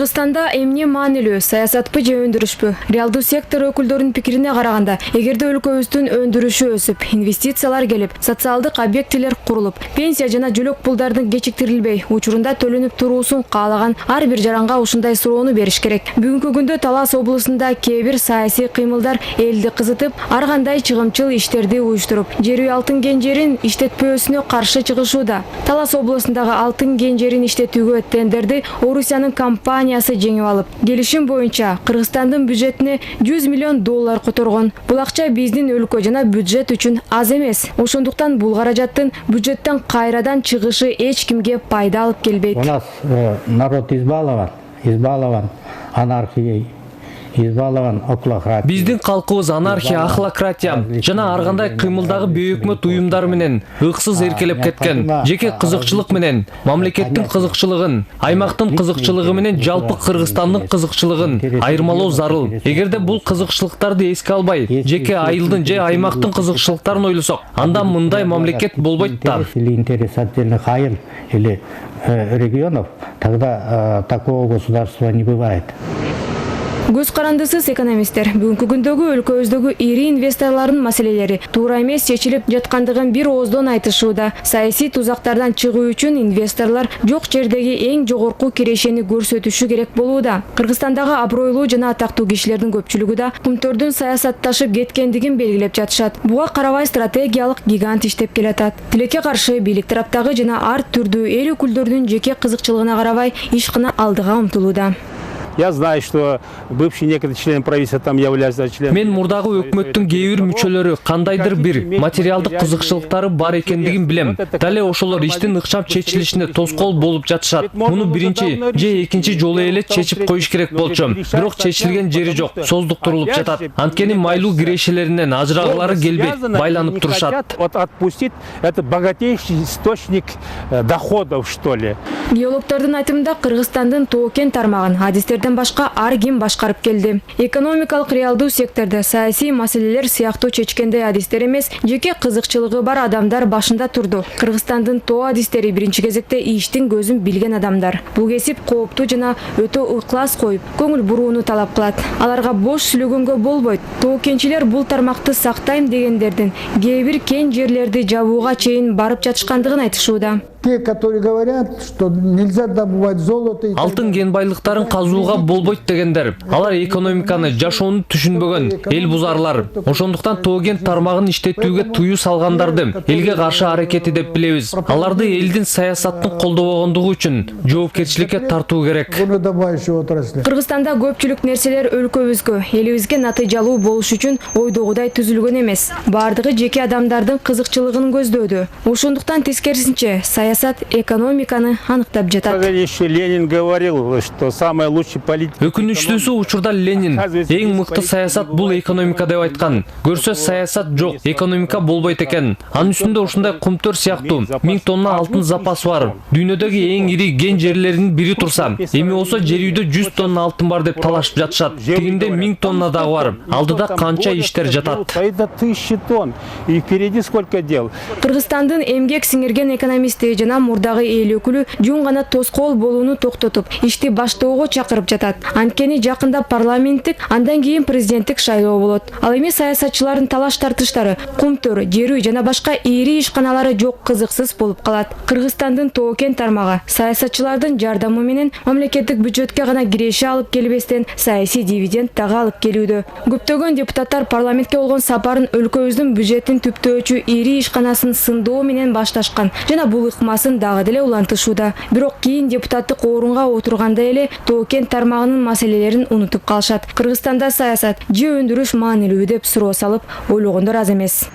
Кыргызстанда эмне маанилүү саясатпы же өндүрүшпү? Реалдуу сектор өкүлдөрүнүн пикирине караганда, эгерде өлкөбүздүн өндүрүшү өсүп, инвестициялар келип, социалдык объектилер курулуп, пенсия жана жөлөк пулдардын кечиктирилбей, учурунда төлөнүп туруусун каалаган ар бир жаранга ушундай суроону бериш керек. Бүгүнкү күндө Талас облусунда кээ бир саясий кыймылдар элди кызытып, ар кандай чыгымчыл иштерди уюштуруп, жер үй алтын кенжерин иштетпөөсүнө каршы чыгышууда. Талас облусундагы алтын кенжерин иштетүүгө тендерди Орусиянын компаниясы жеңип алып, келишим боюнча Кыргызстандын бюджетине $100 миллион которгон. Бул акча биздин өлкө жана бюджет үчүн аз эмес. Ошондуктан бул каражаттын бюджеттен кайрадан чыгышы эч кимге пайда алып келбейт. У нас народ избалован анархией. Биздин калкыбыз анархия, ахлократия жана ар кандай кыймылдагы бейөкмөт уюмдар менен ыксыз эркелеп кеткен. Жеке кызыкчылык менен мамлекеттин кызыкчылыгын, аймактын кызыкчылыгы менен жалпы Кыргызстандын кызыкчылыгын айырмалоо зарыл. Эгерде бул кызыкчылыктарды эске албай, жеке айылдын же аймактын кызыкчылыктарын ойлосок, анда мындай мамлекет болбойт да. Интерес отдельных айыл или регионов, тогда такого государства не бывает. Көз карандысыз экономисттер бүгүнкү күндөгү өлкөбүздөгү ири инвесторлордун маселелери туура эмес чечилип жаткандыгын бир ооздон айтышууда. Саясий тузактардан чыгуу үчүн инвесторлор жок жердеги эң жогорку кирешени көрсөтүшү керек болууда. Кыргызстандагы абройлуу жана атактуу кишилердин көпчүлүгү да кумтөрдүн саясатташып кеткендигин белгилеп жатышат. Буга карабай стратегиялык гигант иштеп келатат. Тилекке каршы бийлик тараптагы жана ар түрдүү эл өкүлдөрүнүн жеке кызыкчылыгына карабай иш кына алдыга умтулууда. Я знаю, что бывшие некоторые члены правительства там являются членами. Мен мурдагы өкмөттүн кээ бир мүчөлөрү кандайдыр бир материалдык кызыкчылыктары бар экендигин билем. Дале ошолор иштин ыкчам чечилишине тоскоол болуп жатышат. Муну биринчи же экинчи жолу эле чечип коюш керек болчу. Бирок чечилген жери жок, создуктурулуп жатат. Анткени майлуу кирешелеринен ажырагылары келбейт, байланып турушат. Вот отпустить это богатейший источник доходов, что ли. Геологтордун айтымында Кыргызстандын Тоо-Кен тармагын адистерден башка ар ким башкарып келди. Экономикалык реалдуу сектордо саясий маселелер сыяктуу чечкенде адистер эмес, жеке кызыкчылыгы бар адамдар башында турду. Кыргызстандын Тоо адистери биринчи кезекте иштин көзүн билген адамдар. Бул кесип кооптуу жана өтө ыклас коюп, көңүл бурууну талап кылат. Аларга бош сүйлөгөнгө болбойт. Тоо-Кенчилер бул тармакты сактайм дегендердин кээ бир кен жерлерди жабууга чейин барып жатышкандыгын айтышууда. Те, которые говорят, что нельзя добывать золото. Алтын кен байлыктарын казууга болбойт дегендер. Алар экономиканы, жашоону түшүнбөгөн эл бузарлар. Ошондуктан Тоо-Кен тармагын иштетүүгө тыюу салгандарды элге каршы аракети деп билебиз. Аларды элдин саясаттын колдобогондугу үчүн жоопкерчиликке тартуу керек. Кыргызстанда көпчүлүк нерселер өлкөбүзгө, элибизге натыйжалуу болуш үчүн ойдогудай түзүлгөн эмес. Бардыгы жеке адамдардын кызыкчылыгын көздөөдү. Ошондуктан тескерисинче саясат экономиканы аныктап жатат. Ленин говорил, что самая лучшая политика. Өкүнүчтүүсү учурда Ленин эң мыкты саясат бул экономика деп айткан. Көрсө саясат жок, экономика болбойт экен. Анын үстүндө ушундай кумтөр сыяктуу 1000 тонна алтын запасы бар. Дүйнөдөгү эң ири кен жерлеринин бири турса, эми болсо жер үйдө 100 тонна алтын бар деп талашып жатышат. Тигинде 1000 тонна дагы бар. Алдыда канча иштер жатат. 1000 тонн. И впереди сколько дел. Кыргызстандын эмгек сиңирген экономисти жана мурдагы эл өкүлү жөн гана тоскоол болууну токтотуп, ишти баштоого чакырып жатат. Анткени жакында парламенттик, андан кийин президенттик шайлоо болот. Ал эми саясатчылардын талаш тартыштары, кумтөр, жер үй жана башка ири ишканалары жок, кызыксыз болуп калат. Кыргызстандын Тоо-Кен тармагы саясатчылардын жардамы менен мамлекеттик бюджетке гана киреше алып келбестен саясий дивиденд дагы алып келүүдө. Көптөгөн депутаттар парламентке болгон сапарын өлкөбүздүн бюджетин түптөөчү ири ишканасын сындоо менен башташкан жана бул ыкмасын дагы деле улантышууда. Бирок кийин депутаттык орунга отурганда эле Тоо-Кен тармагынын маселелерин унутуп калышат. Кыргызстанда саясат же өндүрүш маанилүү деп суроо салып, ойлогондор аз эмес.